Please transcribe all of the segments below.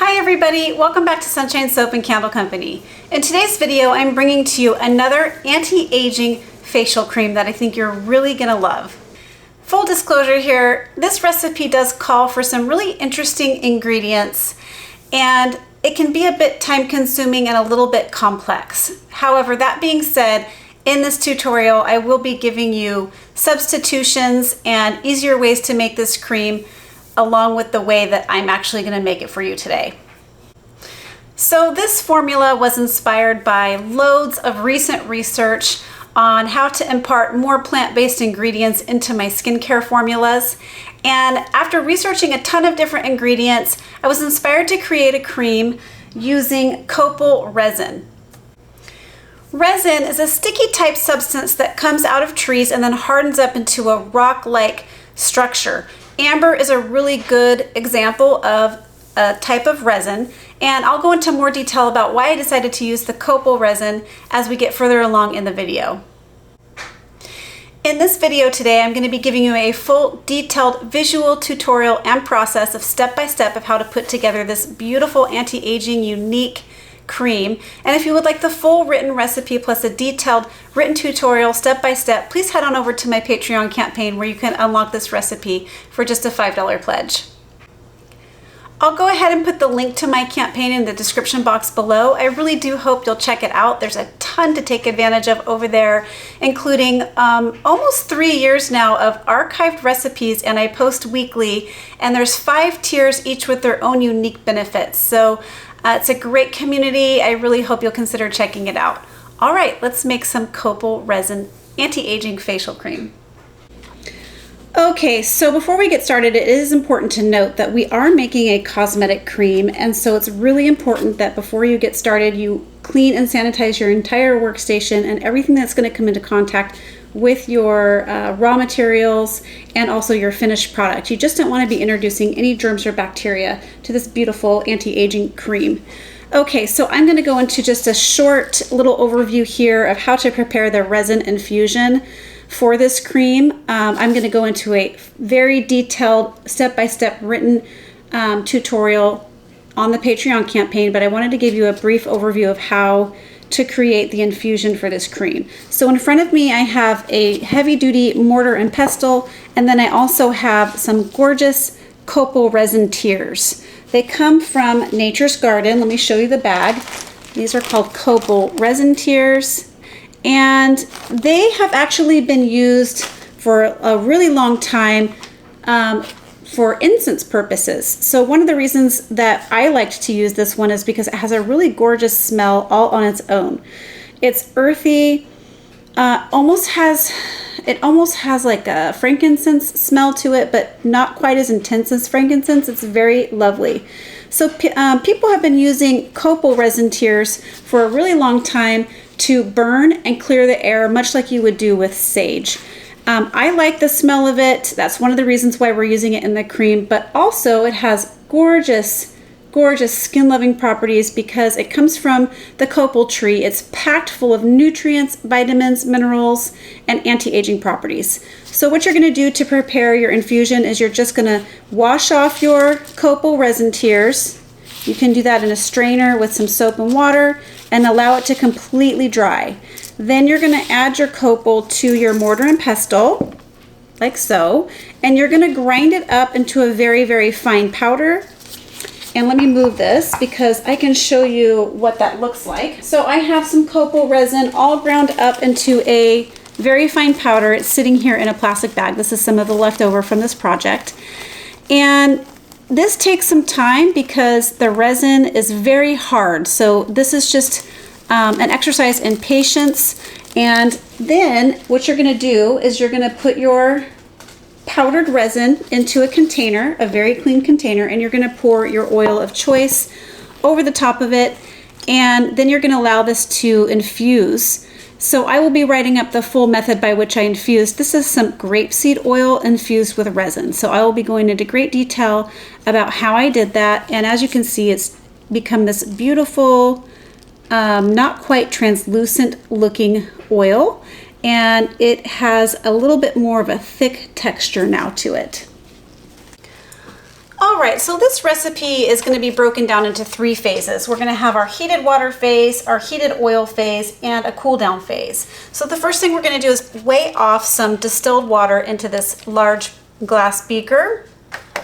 Hi everybody, welcome back to Sunshine Soap and Candle Company. In today's video, I'm bringing to you another anti-aging facial cream that I think you're really gonna love. Full disclosure here, this recipe does call for some really interesting ingredients and it can be a bit time consuming and a little bit complex. However, that being said, in this tutorial, I will be giving you substitutions and easier ways to make this cream along with the way that I'm actually going to make it for you today. So this formula was inspired by loads of recent research on how to impart more plant-based ingredients into my skincare formulas. And after researching a ton of different ingredients, I was inspired to create a cream using Copal resin. Resin is a sticky type substance that comes out of trees and then hardens up into a rock-like structure. Amber is a really good example of a type of resin, and I'll go into more detail about why I decided to use the Copal resin as we get further along in the video. In this video today, I'm going to be giving you a full detailed visual tutorial and process of step-by-step of how to put together this beautiful anti-aging unique cream. And if you would like the full written recipe plus a detailed written tutorial step by step, please head on over to my Patreon campaign where you can unlock this recipe for just a $5 pledge. I'll go ahead and put the link to my campaign in the description box below. I really do hope you'll check it out. There's a ton to take advantage of over there, including almost 3 years now of archived recipes, and I post weekly, and there's 5 tiers, each with their own unique benefits. So it's a great community. I really hope you'll consider checking it out. All right, let's make some Copal resin anti-aging facial cream. Okay, so before we get started, it is important to note that we are making a cosmetic cream, and so it's really important that before you get started, you clean and sanitize your entire workstation and everything that's going to come into contact with your raw materials and also your finished product. You just don't want to be introducing any germs or bacteria to this beautiful anti-aging cream. Okay, so I'm going to go into just a short little overview here of how to prepare the resin infusion for this cream. I'm going to go into a very detailed step-by-step written tutorial on the Patreon campaign, but I wanted to give you a brief overview of how to create the infusion for this cream. So in front of me I have a heavy-duty mortar and pestle, and then I also have some gorgeous Copal resin tiers. They come from Nature's Garden. Let me show you the bag. These are called Copal resin tiers, and they have actually been used for a really long time for incense purposes. So one of the reasons that I liked to use this one is because it has a really gorgeous smell all on its own. It's earthy, almost has like a frankincense smell to it, but not quite as intense as frankincense. It's very lovely. So people have been using Copal resin tiers for a really long time to burn and clear the air, much like you would do with sage. I like the smell of it. That's one of the reasons why we're using it in the cream, but also it has gorgeous, gorgeous skin-loving properties because it comes from the Copal tree. It's packed full of nutrients, vitamins, minerals, and anti-aging properties. So what you're going to do to prepare your infusion is you're just going to wash off your Copal resin tiers. You can do that in a strainer with some soap and water and allow it to completely dry. Then you're going to add your Copal to your mortar and pestle, like so, and you're going to grind it up into a very, very fine powder. And let me move this because I can show you what that looks like. So I have some Copal resin all ground up into a very fine powder. It's sitting here in a plastic bag. This is some of the leftover from this project. And this takes some time because the resin is very hard. So this is just an exercise in patience. And then what you're going to do is you're going to put your powdered resin into a container, a very clean container, and you're going to pour your oil of choice over the top of it, and then you're going to allow this to infuse. So I will be writing up the full method by which I infused. This is some grapeseed oil infused with resin. So I will be going into great detail about how I did that, and as you can see, it's become this beautiful, not quite translucent looking oil, and it has a little bit more of a thick texture now to it. All right, so this recipe is going to be broken down into 3 phases. We're going to have our heated water phase, our heated oil phase, and a cool down phase. So the first thing we're going to do is weigh off some distilled water into this large glass beaker.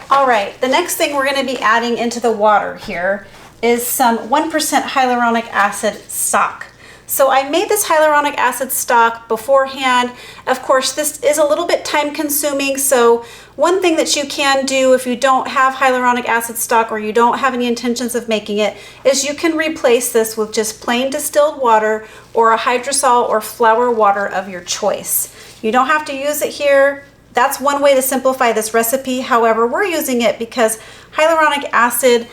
All right, the next thing we're going to be adding into the water here is some 1% hyaluronic acid stock. So I made this hyaluronic acid stock beforehand. Of course, this is a little bit time consuming, so one thing that you can do if you don't have hyaluronic acid stock or you don't have any intentions of making it is you can replace this with just plain distilled water or a hydrosol or flower water of your choice. You don't have to use it here. That's one way to simplify this recipe. However, we're using it because hyaluronic acid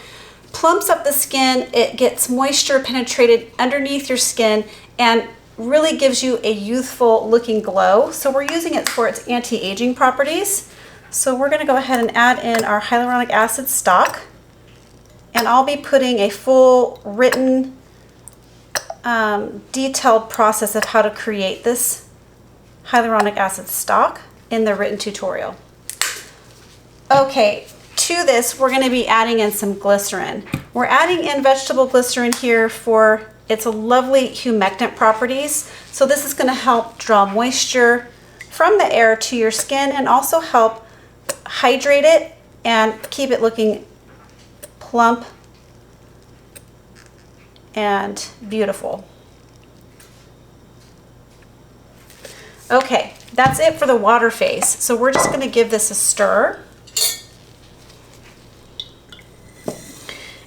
plumps up the skin, it gets moisture penetrated underneath your skin and really gives you a youthful looking glow. So we're using it for its anti-aging properties. So we're going to go ahead and add in our hyaluronic acid stock, and I'll be putting a full written detailed process of how to create this hyaluronic acid stock in the written tutorial. Okay, to this we're going to be adding in some glycerin. We're adding in vegetable glycerin here for its lovely humectant properties. So this is going to help draw moisture from the air to your skin and also help hydrate it and keep it looking plump and beautiful. Okay, that's it for the water phase. So we're just going to give this a stir.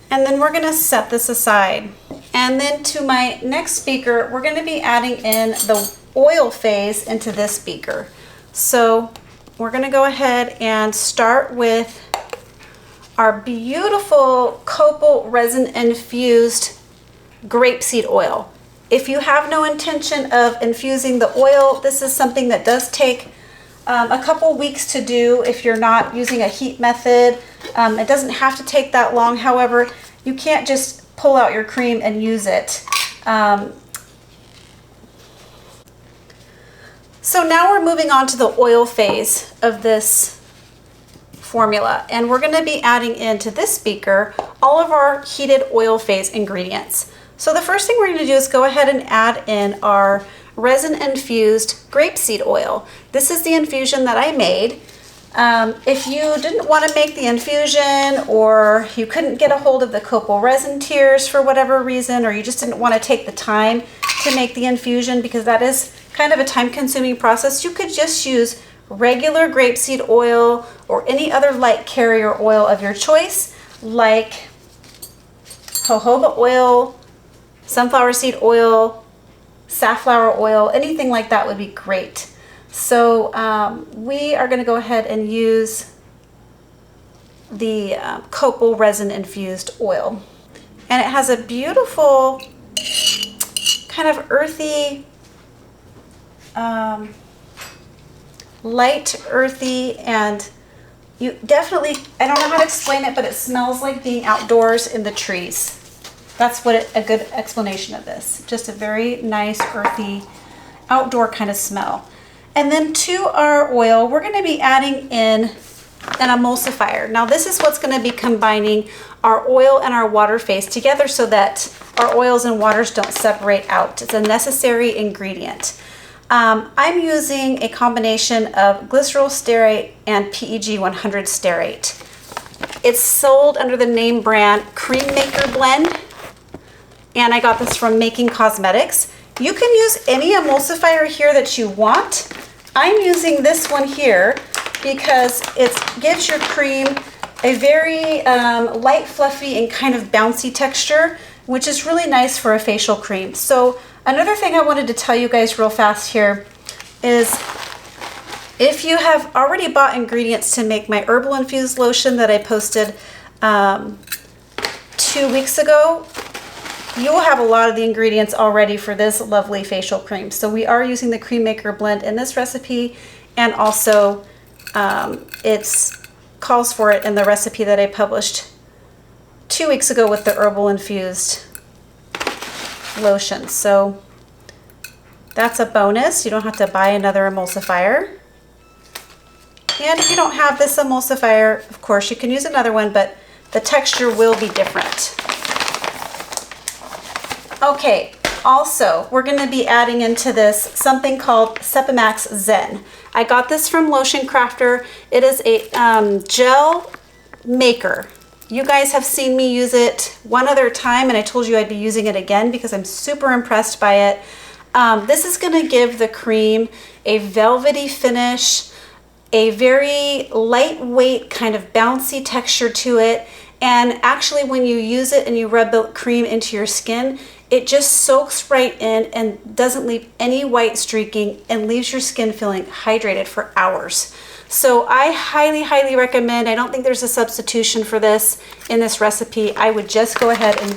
And then we're going to set this aside. And then to my next beaker, we're going to be adding in the oil phase into this beaker. So we're going to go ahead and start with our beautiful Copal resin infused grapeseed oil. If you have no intention of infusing the oil, this is something that does take a couple weeks to do if you're not using a heat method. It doesn't have to take that long. However, you can't just pull out your cream and use it. So now we're moving on to the oil phase of this formula, and we're going to be adding into this beaker all of our heated oil phase ingredients. So the first thing we're going to do is go ahead and add in our resin infused grapeseed oil. This is the infusion that I made. If you didn't want to make the infusion, or you couldn't get a hold of the Copal resin tiers for whatever reason, or you just didn't want to take the time to make the infusion because that is kind of a time-consuming process, you could just use regular grapeseed oil or any other light carrier oil of your choice, like jojoba oil, sunflower seed oil, safflower oil, anything like that would be great. So we are going to go ahead and use the Copal resin infused oil. And it has a beautiful kind of earthy, light earthy, and you definitely, I don't know how to explain it, but it smells like being outdoors in the trees. That's what a good explanation of this. Just a very nice earthy outdoor kind of smell. And then to our oil, we're going to be adding in an emulsifier. Now this is what's going to be combining our oil and our water phase together so that our oils and waters don't separate out. It's a necessary ingredient. I'm using a combination of glyceryl stearate and PEG 100 stearate. It's sold under the name brand Cream Maker Blend, and I got this from Making Cosmetics. You can use any emulsifier here that you want. I'm using this one here because it gives your cream a very light, fluffy, and kind of bouncy texture, which is really nice for a facial cream. So another thing I wanted to tell you guys real fast here is if you have already bought ingredients to make my herbal infused lotion that I posted 2 weeks ago, you will have a lot of the ingredients already for this lovely facial cream. So we are using the Cream Maker Blend in this recipe, and also it calls for it in the recipe that I published 2 weeks ago with the herbal infused lotion. So that's a bonus. You don't have to buy another emulsifier. And if you don't have this emulsifier, of course, you can use another one, but the texture will be different. Okay, also, we're going to be adding into this something called Sepimax Zen. I got this from Lotion Crafter. It is a gel maker. You guys have seen me use it one other time, and I told you I'd be using it again because I'm super impressed by it. This is going to give the cream a velvety finish, a very lightweight kind of bouncy texture to it. And actually, when you use it and you rub the cream into your skin, it just soaks right in and doesn't leave any white streaking and leaves your skin feeling hydrated for hours. So I highly, highly recommend. I don't think there's a substitution for this in this recipe. I would just go ahead and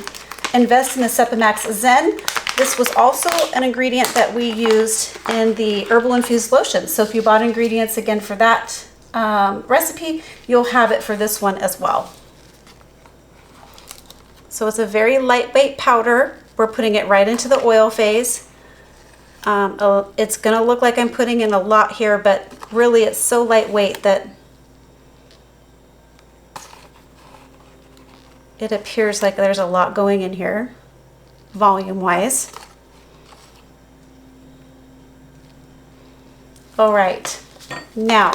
invest in the Sepimax Zen. This was also an ingredient that we used in the herbal infused lotion. So if you bought ingredients again for that recipe, you'll have it for this one as well. So it's a very lightweight powder. We're putting it right into the oil phase. It's gonna look like I'm putting in a lot here, but really it's so lightweight that it appears like there's a lot going in here, volume-wise. All right, now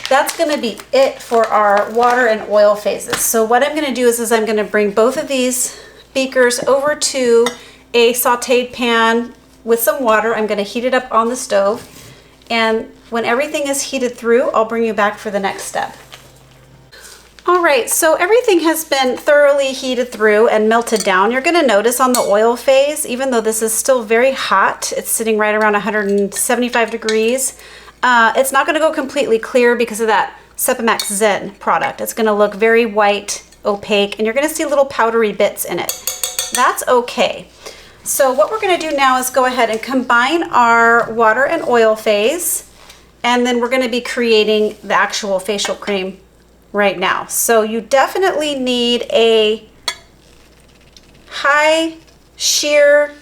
that's gonna be it for our water and oil phases. So what I'm gonna do is I'm gonna bring both of these beakers over to a sauteed pan with some water. I'm gonna heat it up on the stove, and when everything is heated through, I'll bring you back for the next step. All right, so everything has been thoroughly heated through and melted down. You're gonna notice on the oil phase, even though this is still very hot, it's sitting right around 175 degrees, it's not gonna go completely clear because of that Sepimax Zen product. It's gonna look very white, opaque, and you're gonna see little powdery bits in it. That's okay. So what we're gonna do now is go ahead and combine our water and oil phase, and then we're gonna be creating the actual facial cream right now. So you definitely need a high shear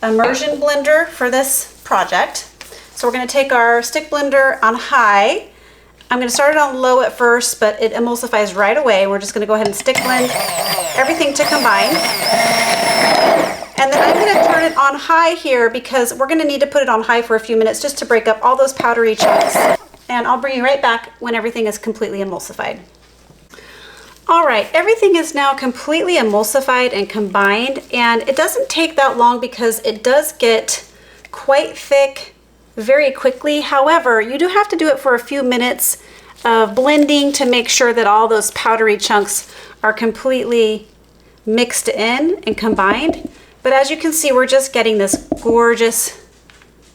immersion blender for this project. So we're gonna take our stick blender on high. I'm gonna start it on low at first, but it emulsifies right away. We're just gonna go ahead and stick blend everything to combine. And then I'm gonna turn it on high here because we're gonna need to put it on high for a few minutes just to break up all those powdery chunks. And I'll bring you right back when everything is completely emulsified. All right, everything is now completely emulsified and combined, and it doesn't take that long because it does get quite thick very quickly. However, you do have to do it for a few minutes of blending to make sure that all those powdery chunks are completely mixed in and combined. But as you can see, we're just getting this gorgeous,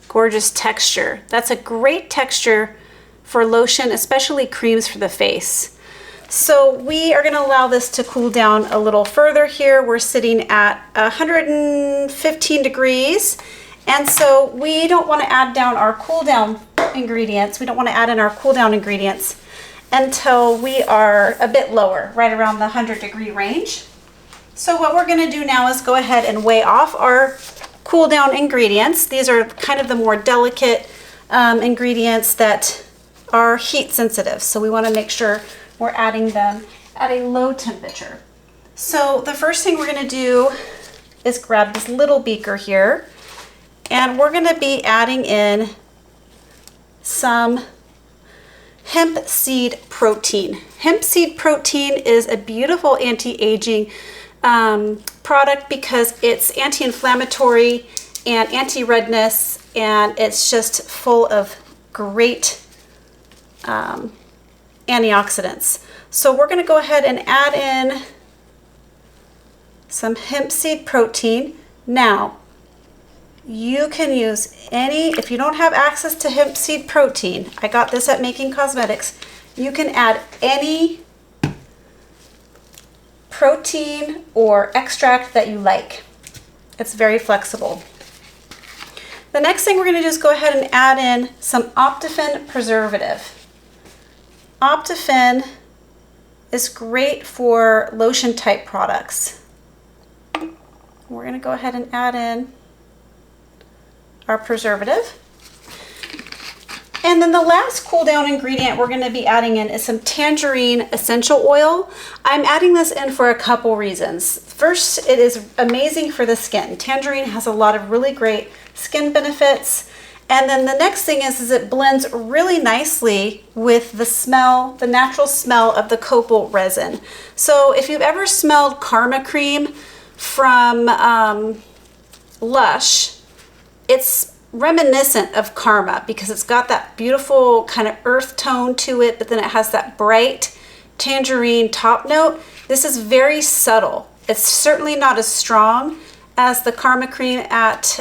gorgeous texture. That's a great texture for lotion, especially creams for the face. So we are gonna allow this to cool down a little further here. We're sitting at 115 degrees. And so we don't wanna add down our cool down ingredients. We don't wanna add in our cool down ingredients until we are a bit lower, right around the 100-degree range. So what we're gonna do now is go ahead and weigh off our cool down ingredients. These are kind of the more delicate ingredients that are heat sensitive. So we wanna make sure we're adding them at a low temperature. So the first thing we're gonna do is grab this little beaker here, and we're gonna be adding in some hemp seed protein. Hemp seed protein is a beautiful anti-aging product because it's anti-inflammatory and anti-redness, and it's just full of great antioxidants. So we're going to go ahead and add in some hemp seed protein. Now, you can use any, if you don't have access to hemp seed protein, I got this at Making Cosmetics, you can add any protein or extract that you like. It's very flexible. The next thing we're going to do is go ahead and add in some Optiphen preservative. Optiphen is great for lotion type products. We're going to go ahead and add in our preservative. And then the last cool down ingredient we're going to be adding in is some Tangerine Essential Oil. I'm adding this in for a couple reasons. First, it is amazing for the skin. Tangerine has a lot of really great skin benefits. And then the next thing is it blends really nicely with the smell, the natural smell of the copal resin. So if you've ever smelled Karma cream from Lush, it's reminiscent of Karma because it's got that beautiful kind of earth tone to it, but then it has that bright tangerine top note. This is very subtle. It's certainly not as strong as the Karma cream at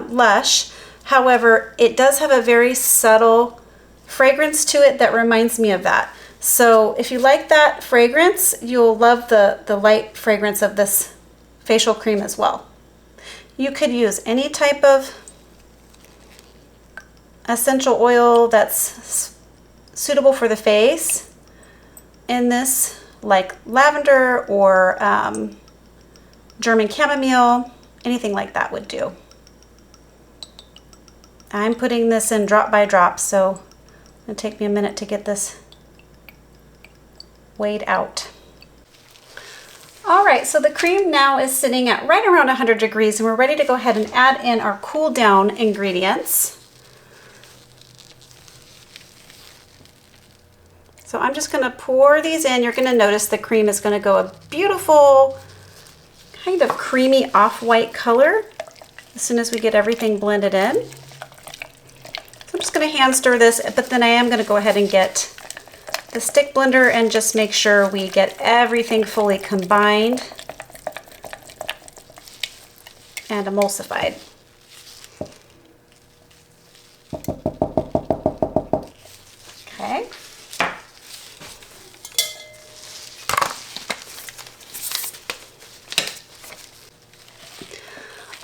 Lush. However, it does have a very subtle fragrance to it that reminds me of that. So if you like that fragrance, you'll love the light fragrance of this facial cream as well. You could use any type of essential oil that's suitable for the face in this, like lavender or German chamomile, anything like that would do. I'm putting this in drop by drop, so it'll take me a minute to get this weighed out. All right, so the cream now is sitting at right around 100 degrees, and we're ready to go ahead and add in our cool down ingredients. So I'm just going to pour these in. You're going to notice the cream is going to go a beautiful kind of creamy off-white color as soon as we get everything blended in. So I'm just going to hand stir this, but then I am going to go ahead and get the stick blender and just make sure we get everything fully combined and emulsified. Okay.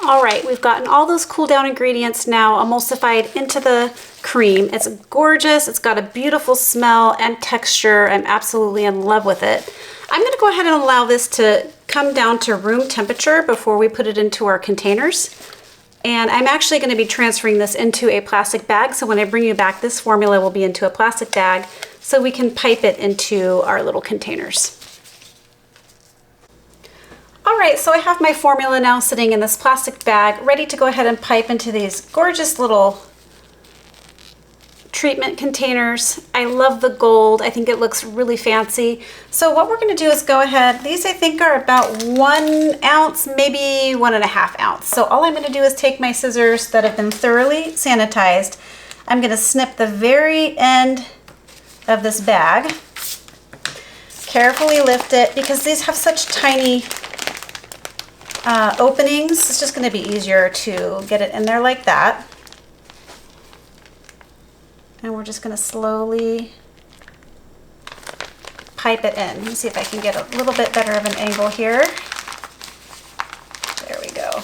All right, we've gotten all those cool down ingredients now emulsified into the cream. It's gorgeous. It's got a beautiful smell and texture. I'm absolutely in love with it. I'm going to go ahead and allow this to come down to room temperature before we put it into our containers. And I'm actually going to be transferring this into a plastic bag. So when I bring you back, this formula will be into a plastic bag so we can pipe it into our little containers. All right, so I have my formula now sitting in this plastic bag, ready to go ahead and pipe into these gorgeous little treatment containers. I love the gold. I think it looks really fancy. So what we're going to do is go ahead. These I think are about 1 ounce, maybe 1.5 ounce. So all I'm going to do is take my scissors that have been thoroughly sanitized. I'm going to snip the very end of this bag. Carefully lift it because these have such tiny openings. It's just going to be easier to get it in there like that. And we're just going to slowly pipe it in. Let me see if I can get a little bit better of an angle here. There we go.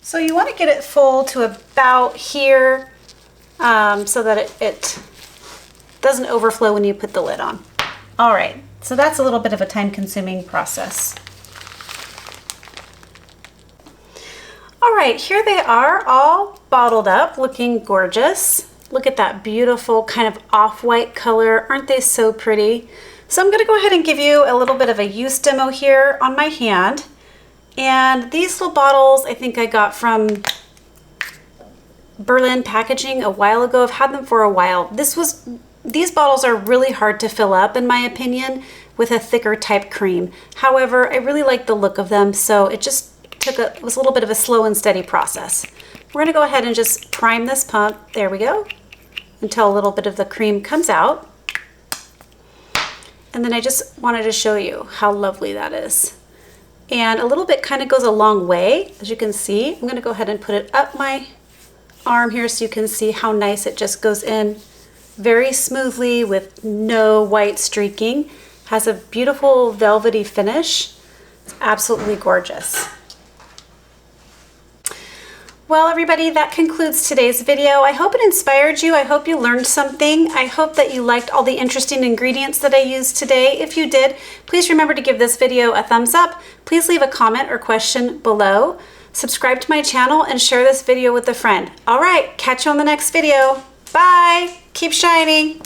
So you want to get it full to about here so that it doesn't overflow when you put the lid on. All right, so that's a little bit of a time-consuming process. All right, here they are all bottled up, looking gorgeous. Look at that beautiful kind of off-white color. Aren't they so pretty? So I'm going to go ahead and give you a little bit of a use demo here on my hand. And these little bottles I think I got from Berlin Packaging a while ago. I've had them for a while. These bottles are really hard to fill up in my opinion with a thicker type cream. However, I really like the look of them, so it just was a little bit of a slow and steady process. We're gonna go ahead and just prime this pump, there we go, until a little bit of the cream comes out. And then I just wanted to show you how lovely that is. And a little bit kind of goes a long way, as you can see. I'm gonna go ahead and put it up my arm here so you can see how nice it just goes in very smoothly with no white streaking. Has a beautiful velvety finish. Absolutely gorgeous. Well, everybody, that concludes today's video. I hope it inspired you. I hope you learned something. I hope that you liked all the interesting ingredients that I used today. If you did, please remember to give this video a thumbs up. Please leave a comment or question below. Subscribe to my channel and share this video with a friend. All right, catch you on the next video. Bye. Keep shining.